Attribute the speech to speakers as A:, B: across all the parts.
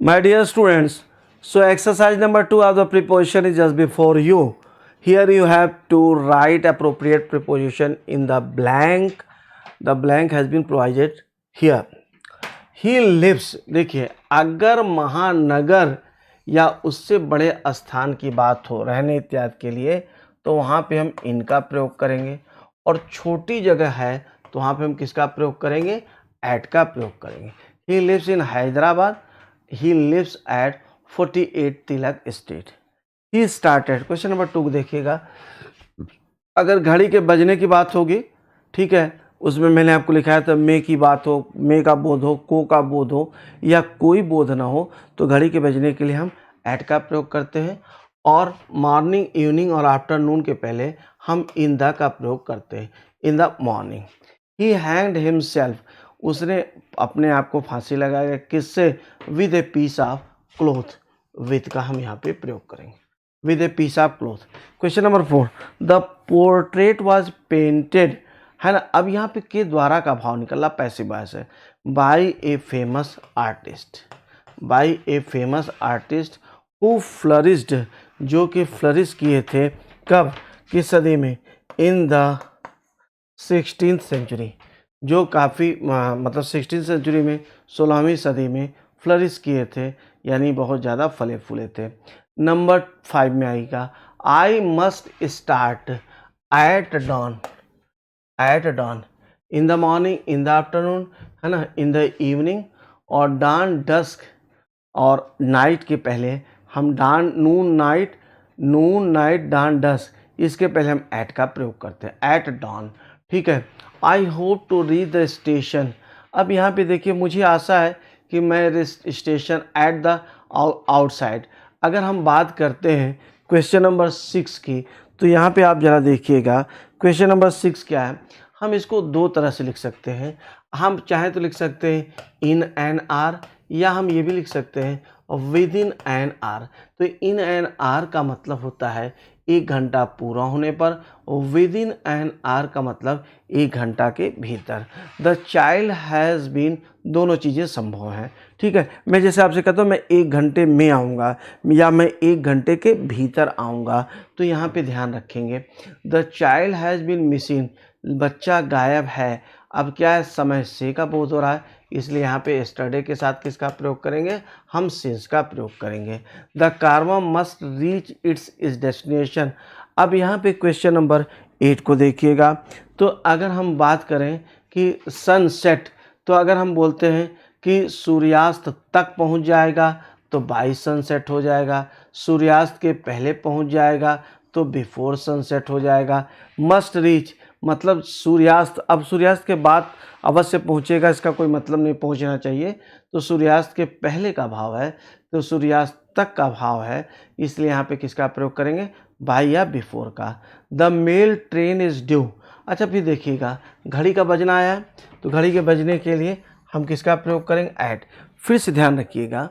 A: My dear students, so exercise number 2 of the preposition is just before you. Here you have to write appropriate preposition in the blank. The blank has been provided here. He lives, देखिए अगर महानगर या उससे बड़े स्थान की बात हो रहने इत्यादि के लिए तो वहाँ पे हम इनका प्रयोग करेंगे, और छोटी जगह है तो वहाँ पे हम किसका प्रयोग करेंगे? एट का प्रयोग करेंगे. He lives in Hyderabad. He lives at 48 Tilak street. He started. Question number 2 देखिएगा. अगर घड़ी के बजने की बात होगी, ठीक है, उसमें मैंने आपको लिखा था मे की बात हो, मे का बोध हो, को का बोध हो या कोई बोध ना हो, तो घड़ी के बजने के लिए हम एट का प्रयोग करते हैं, और मॉर्निंग, इवनिंग और आफ्टरनून के पहले हम इन द का प्रयोग करते हैं, in the morning. He hanged himself. उसने अपने आप को फांसी लगाया. किससे? With a piece of cloth. With का हम यहाँ पे प्रयोग करेंगे, with a piece of cloth. Question number 4. The portrait was painted, है ना. अब यहाँ पे के द्वारा का भाव निकला, पैसिव वॉइस है. By a famous artist. By a famous artist who flourished, जो कि फ्लरिश किए थे. कब? किस सदी में? In the 16th century. जो काफ़ी मतलब 16th सेंचुरी में, 16वीं सदी में फ्लरिश किए थे, यानी बहुत ज़्यादा फले फूले थे. नंबर 5 में आएगा. I must start at dawn. At dawn. In the morning, in the afternoon, है ना, इन द इवनिंग, और डॉन डस्क और नाइट के पहले हम dawn noon night, noon night dawn dusk, इसके पहले हम एट का प्रयोग करते हैं, एट डॉन. ठीक है. I hope to reach the station. अब यहाँ पे देखिए, मुझे आशा है कि मैं स्टेशन एट द आउटसाइड. अगर हम बात करते हैं क्वेश्चन नंबर 6 की, तो यहाँ पे आप ज़रा देखिएगा. क्वेश्चन नंबर 6 क्या है? हम इसको दो तरह से लिख सकते हैं. हम चाहें तो लिख सकते हैं इन एन आर, या हम ये भी लिख सकते हैं विद इन एन आर. तो इन एन आर का मतलब होता है 1 घंटा पूरा होने पर, विद इन एन आर का मतलब 1 घंटा के भीतर. द चाइल्ड हैज़ बीन, दोनों चीज़ें संभव हैं. ठीक है. मैं जैसे आपसे कहता हूँ मैं 1 घंटे में आऊँगा या मैं 1 घंटे के भीतर आऊँगा, तो यहाँ पे ध्यान रखेंगे. The child has been missing, बच्चा गायब है. अब क्या है? समय से का बोध हो रहा है, इसलिए यहाँ पे यस्टरडे के साथ किसका प्रयोग करेंगे? हम सिंस का प्रयोग करेंगे. द कारवा मस्ट रीच इट्स डेस्टिनेशन. अब यहाँ पे क्वेश्चन नंबर 8 को देखिएगा. तो अगर हम बात करें कि सनसेट, तो अगर हम बोलते हैं कि सूर्यास्त तक पहुँच जाएगा तो बाय सनसेट हो जाएगा. सूर्यास्त के पहले पहुँच जाएगा तो बिफोर सनसेट हो जाएगा. मस्ट रीच मतलब सूर्यास्त. अब सूर्यास्त के बाद अवश्य पहुँचेगा, इसका कोई मतलब नहीं पहुँचना चाहिए. तो सूर्यास्त के पहले का भाव है, तो सूर्यास्त तक का भाव है, इसलिए यहाँ पे किसका प्रयोग करेंगे? बाय या बिफोर का. The mail train is due. अच्छा, फिर देखिएगा, घड़ी का बजना आया, तो घड़ी के बजने के लिए हम किसका प्रयोग करेंगे? एट. फिर से ध्यान रखिएगा,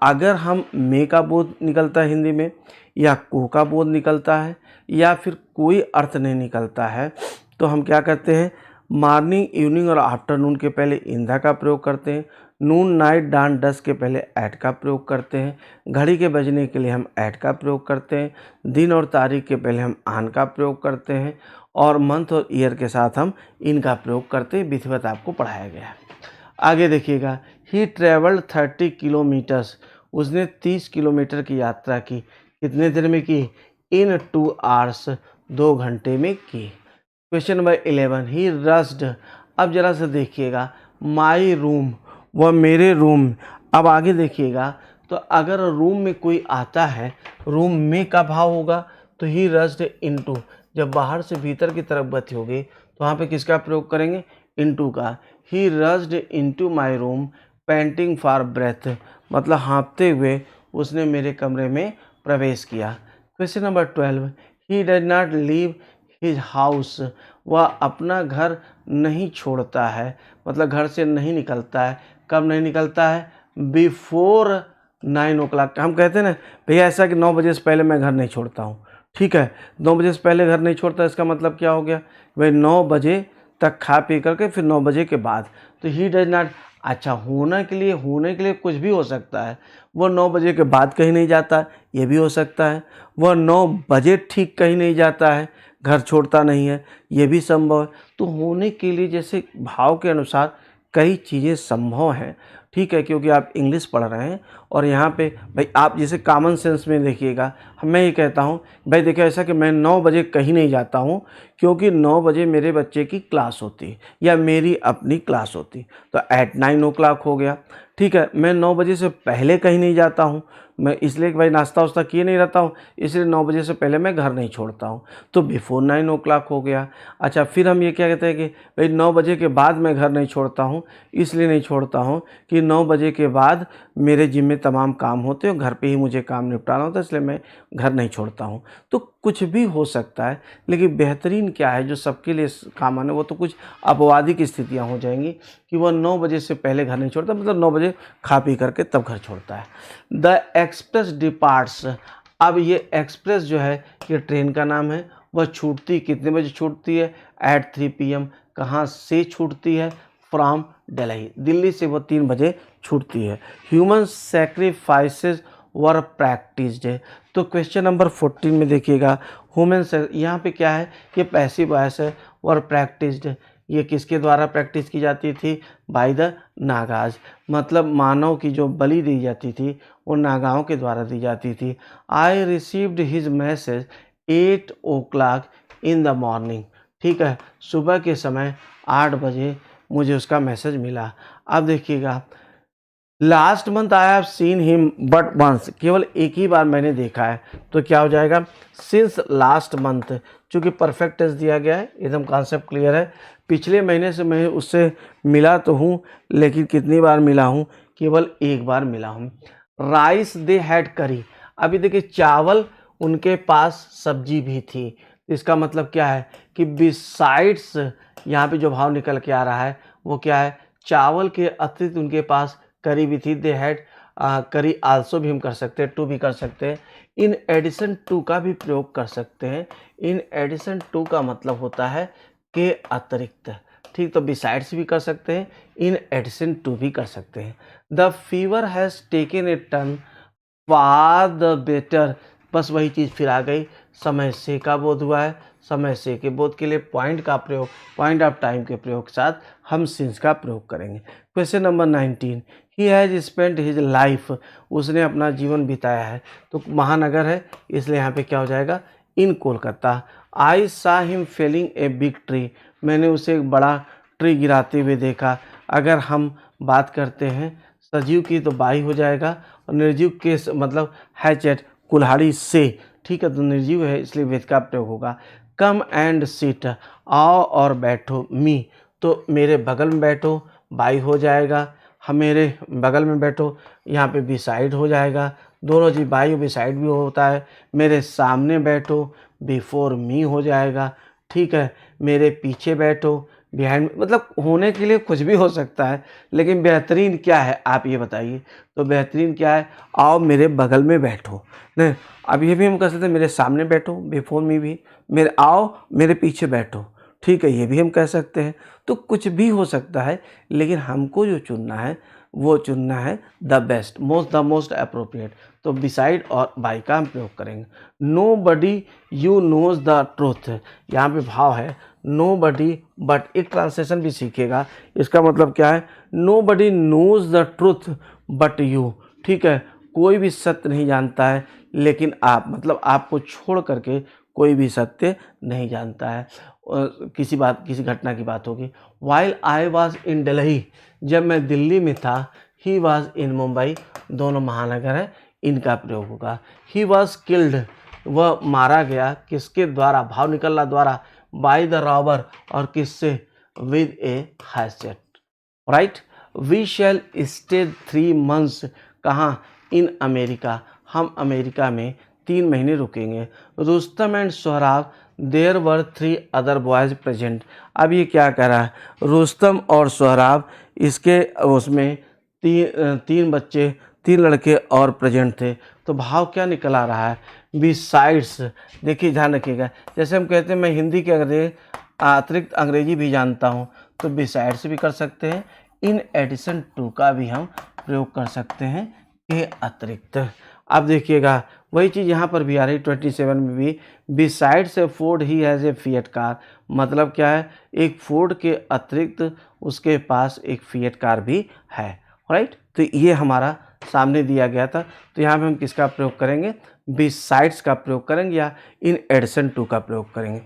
A: अगर हम मे का बोध निकलता है हिंदी में, या को का बोध निकलता है, या फिर कोई अर्थ नहीं निकलता है, तो हम क्या करते हैं? मॉर्निंग, इवनिंग और आफ्टरनून के पहले इंधा का प्रयोग करते हैं. नून, नाइट, डान, डस के पहले एट का प्रयोग करते हैं. घड़ी के बजने के लिए हम एट का प्रयोग करते हैं. दिन और तारीख के पहले हम आन का प्रयोग करते हैं, और मंथ और ईयर के साथ हम इनका प्रयोग करते हैं. विधिवत आपको पढ़ाया गया है. आगे देखिएगा. ही ट्रेवल्ड 30 किलोमीटर्स. उसने 30 किलोमीटर की यात्रा की. कितने देर में की? इन 2 आवर्स, 2 घंटे में की. Question number 11. ही रस्ड. अब जरा सा देखिएगा, माई रूम, वह मेरे रूम. अब आगे देखिएगा, तो अगर रूम में कोई आता है, रूम में का भाव होगा, तो ही रस्ड इनटू. जब बाहर से भीतर की तरफ गति होगी तो वहाँ पे किसका प्रयोग करेंगे? इनटू का. He rushed into my room panting for breath, मतलब हाँफते हुए उसने मेरे कमरे में प्रवेश किया. Question number 12. He does not leave his house. वह अपना घर नहीं छोड़ता है, मतलब घर से नहीं निकलता है. कब नहीं निकलता है? Before 9 o'clock. हम कहते हैं ना भैया ऐसा कि 9 बजे से पहले मैं घर नहीं छोड़ता हूँ. ठीक है, 9 बजे से पहले घर नहीं छोड़ता, इसका मतलब क्या हो गया? भाई 9 बजे तक खा पी करके फिर 9 बजे के बाद। तो ही डज नॉट, अच्छा होने के लिए कुछ भी हो सकता है। वो 9 बजे के बाद कहीं नहीं जाता, ये भी हो सकता है। वह 9 बजे ठीक कहीं नहीं जाता है, घर छोड़ता नहीं है, ये भी संभव है। तो होने के लिए जैसे भाव के अनुसार कई चीज़ें संभव हैं, ठीक है, क्योंकि आप इंग्लिश पढ़ रहे हैं और यहाँ पे भाई आप जैसे कॉमन सेंस में देखिएगा, मैं ये कहता हूँ भाई देखिए ऐसा कि मैं 9 बजे कहीं नहीं जाता हूँ क्योंकि 9 बजे मेरे बच्चे की क्लास होती है या मेरी अपनी क्लास होती है, तो एट 9 o'clock हो गया, ठीक है। मैं 9 बजे से पहले कहीं नहीं जाता हूँ, मैं इसलिए कि भाई नाश्ता वास्ता किए नहीं रहता हूँ, इसलिए 9 बजे से पहले मैं घर नहीं छोड़ता हूँ, तो बिफोर 9 o'clock हो गया। अच्छा फिर हम ये क्या कहते हैं कि भाई 9 बजे के बाद मैं घर नहीं छोड़ता हूँ, इसलिए नहीं छोड़ता हूँ कि 9 बजे के बाद मेरे जिम में तमाम काम होते हैं, घर पे ही मुझे काम निपटाना होता है, इसलिए मैं घर नहीं छोड़ता हूँ। तो कुछ भी हो सकता है, लेकिन बेहतरीन क्या है जो सबके लिए कॉमन है, वो तो कुछ अपवादिक स्थितियाँ हो जाएंगी कि वह 9 बजे से पहले घर नहीं छोड़ता, मतलब 9 बजे खा पी करके तब घर छोड़ता है। द एक्सप्रेस डिपार्ट्स, अब ये एक्सप्रेस जो है ये ट्रेन का नाम है, वह छूटती कितने बजे छूटती है, एट 3 PM। कहाँ से छूटती है, फ्रॉम दिल्ली, दिल्ली से वो 3 बजे छूटती है। ह्यूमन सेक्रीफाइसेस वर प्रैक्टिस्ड है। तो क्वेश्चन नंबर 14 में देखिएगा, ह्यूमन से यहाँ पे क्या है, ये पैसिव वॉइस है, वर प्रैक्टिस्ड, ये किसके द्वारा प्रैक्टिस की जाती थी, बाय द नागाज, मतलब मानव की जो बलि दी जाती थी वो नागाओं के द्वारा दी जाती थी। I received his message 8 o'clock in the morning, ठीक है, सुबह के समय 8 बजे मुझे उसका मैसेज मिला। अब देखिएगा, last month I have seen him but once, केवल एक ही बार मैंने देखा है, तो क्या हो जाएगा, सिंस लास्ट मंथ, चूँकि परफेक्ट टेंस दिया गया है, एकदम कॉन्सेप्ट क्लियर है। पिछले महीने से मैं उससे मिला तो हूँ, लेकिन कितनी बार मिला हूँ, केवल एक बार मिला हूँ। राइस दे हैड करी, अभी देखिए चावल उनके पास सब्जी भी थी, तो इसका मतलब क्या है कि बिसाइड्स, यहाँ पे जो भाव निकल के आ रहा है वो क्या है, चावल के अतिरिक्त उनके पास करी भी थी। दे हैड करी आल्सो भी हम कर सकते हैं, टू भी कर सकते हैं, इन एडिशन टू का भी प्रयोग कर सकते हैं। इन एडिशन टू का मतलब होता है के अतिरिक्त, ठीक, तो बिसाइड्स भी कर सकते हैं, इन एडिशन टू भी कर सकते हैं। The fever has taken a turn for the better, बस वही चीज़ फिर आ गई, समय से का बोध हुआ है, समय से के बोध के लिए पॉइंट का प्रयोग, पॉइंट ऑफ टाइम के प्रयोग के साथ हम सिंस का प्रयोग करेंगे। Question number 19, he has spent his life, उसने अपना जीवन बिताया है, तो महानगर है इसलिए यहाँ पे क्या हो जाएगा, इन Kolkata. I saw him felling a big tree, मैंने उसे एक बड़ा ट्री गिराते हुए देखा। अगर हम बात करते हैं सजीव की तो बाई हो जाएगा, और निर्जीव के मतलब हैचेट कुल्हाड़ी से, ठीक है, तो निर्जीव है इसलिए वेद का प्रयोग होगा। कम एंड सीट, आओ और बैठो, मी, तो मेरे बगल में बैठो, बाई हो जाएगा, हम मेरे बगल में बैठो, यहाँ पे बिसाइड हो जाएगा, दोनों चीज बाई और बिसाइड भी होता है। मेरे सामने बैठो, बिफोर मी हो जाएगा, ठीक है, मेरे पीछे बैठो, बिहाइंड, मतलब होने के लिए कुछ भी हो सकता है, लेकिन बेहतरीन क्या है आप ये बताइए, तो बेहतरीन क्या है, आओ मेरे बगल में बैठो, नहीं, अब ये भी हम कह सकते हैं मेरे सामने बैठो, बिफोर मी भी, मेरे आओ मेरे पीछे बैठो, ठीक है, ये भी हम कह सकते हैं। तो कुछ भी हो सकता है, लेकिन हमको जो चुनना है वो चुनना है the best, the most appropriate, तो बिसाइड और बाई का हम प्रयोग करेंगे। Nobody you knows the truth, यहाँ पे भाव है नो बडी, बट एक ट्रांसलेशन भी सीखेगा, इसका मतलब क्या है, nobody knows the truth but you, ठीक है, कोई भी सत्य नहीं जानता है लेकिन आप, मतलब आपको छोड़ करके कोई भी सत्य नहीं जानता है। किसी घटना की बात होगी। While I was in Delhi, जब मैं दिल्ली में था, ही वॉज इन मुंबई, दोनों महानगर है, इनका प्रयोग होगा। ही वॉज किल्ड, वह मारा गया, किसके द्वारा, भाव निकलना द्वारा, बाय द रॉबर, और किससे, with a hatchet, right. We shall stay 3 months, कहाँ, इन अमेरिका, हम अमेरिका में 3 महीने रुकेंगे। Rustam and Sohrab, there were 3 other boys present, अब ये क्या कह रहा है, रुस्तम और सोहराब, इसके उसमें तीन बच्चे, 3 लड़के और प्रेजेंट थे, तो भाव क्या निकल आ रहा है, बिसाइड्स, देखिए ध्यान रखिएगा, जैसे हम कहते हैं, मैं हिंदी के अगर अतिरिक्त अंग्रेजी भी जानता हूँ, तो बिसाइड्स भी कर सकते हैं, इन एडिशन टू का भी हम प्रयोग कर सकते हैं के अतिरिक्त। अब देखिएगा वही चीज़ यहाँ पर भी आ रही 27 में भी, besides A Ford he has a fiat car, मतलब क्या है, एक फोर्ड के अतिरिक्त उसके पास एक फिएट कार भी है, राइट। तो ये हमारा सामने दिया गया था, तो यहाँ पे हम किसका प्रयोग करेंगे, बिसाइड्स का प्रयोग करेंगे या इन एडिशन टू का प्रयोग करेंगे।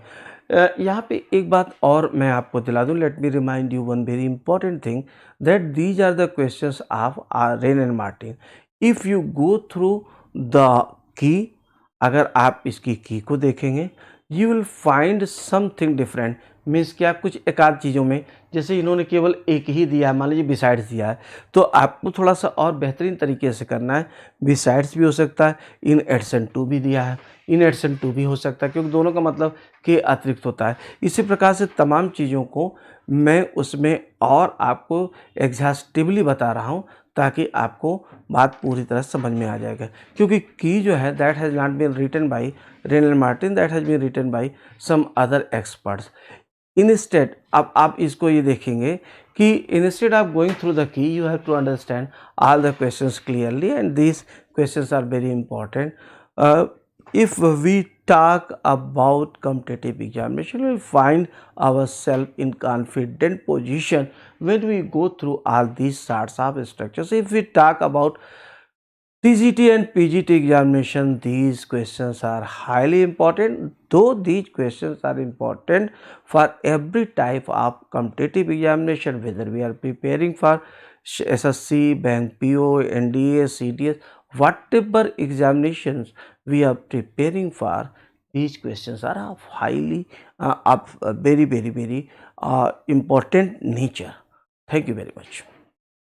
A: यहाँ पे एक बात और मैं आपको दिला दूँ, let me remind you one very important thing, that these are the questions of Wren and Martin. If you go through the key, अगर आप इसकी की को देखेंगे, you will find something different, means क्या, कुछ एक आध चीज़ों में, जैसे इन्होंने केवल एक ही दिया है, मान लीजिए बिसाइड्स दिया है, तो आपको थोड़ा सा और बेहतरीन तरीके से करना है, बिसाइड्स भी हो सकता है, इन एडिशन टू भी दिया है, इन एडिशन टू भी हो सकता है, क्योंकि दोनों का मतलब के अतिरिक्त होता है। इसी प्रकार से तमाम चीज़ों को मैं उसमें और आपको एग्जॉस्टिवली बता रहा हूँ, ताकि आपको बात पूरी तरह समझ में आ जाएगा, क्योंकि की जो है that has not been written by Wren and Martin, that has been written by some other experts. Instead, अब आप इसको ये देखेंगे कि instead of going through the key, you have to understand all the questions clearly, and these questions are very important. if we talk about competitive examination, we find ourselves in confident position when we go through all these sorts of structures. If we talk about TGT and PGT examination, these questions are highly important, though these questions are important for every type of competitive examination, whether we are preparing for SSC, Bank PO, NDA, CDS, whatever examinations we are preparing for, these questions are of highly, of very important nature. Thank you very much.